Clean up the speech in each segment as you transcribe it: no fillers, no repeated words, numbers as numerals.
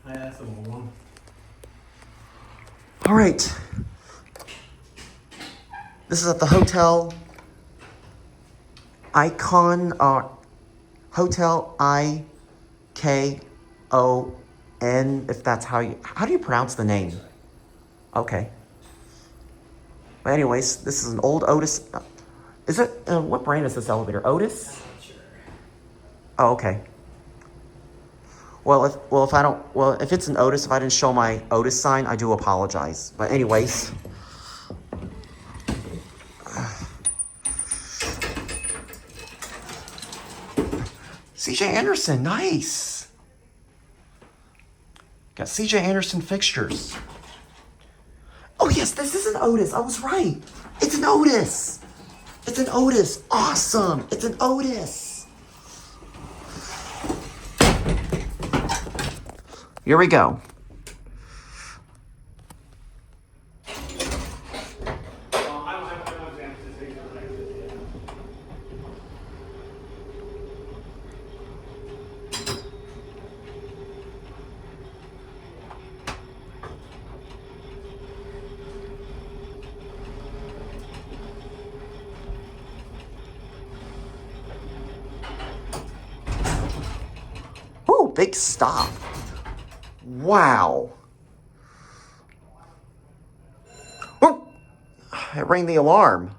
That's the one. All right. This is at the hotel Ikon, Hotel Ikon, if that's how do you pronounce the name? Okay. But anyways, this is an old Otis. Is it, what brand is this elevator? Otis? I'm not sure. Oh, okay. Well, if it's an Otis, if I didn't show my Otis sign, I do apologize. But anyways. CJ Anderson, nice. Got CJ Anderson fixtures. Oh yes, this is an Otis. I was right. It's an Otis. It's an Otis. Awesome. It's an Otis. Here we go. Ooh, big stop. Wow. Oh, it rang the alarm.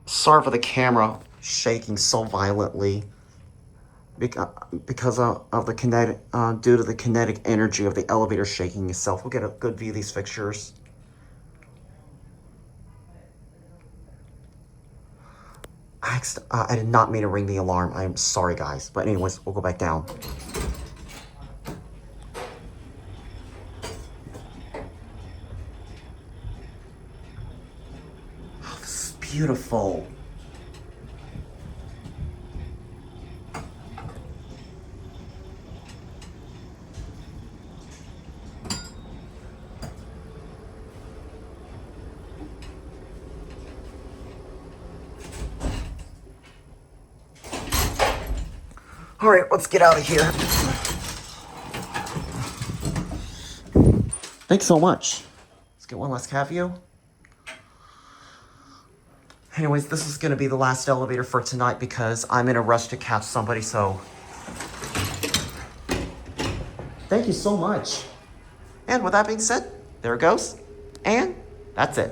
Sorry for the camera shaking so violently because of the kinetic, due to the kinetic energy of the elevator shaking itself. We'll get a good view of these fixtures. I did not mean to ring the alarm. I am sorry, guys. But anyways, we'll go back down. Oh, this is beautiful. All right, let's get out of here. Thanks so much. Let's get one last view. Anyways, this is going to be the last elevator for tonight because I'm in a rush to catch somebody, so thank you so much. And with that being said, there it goes. And that's it.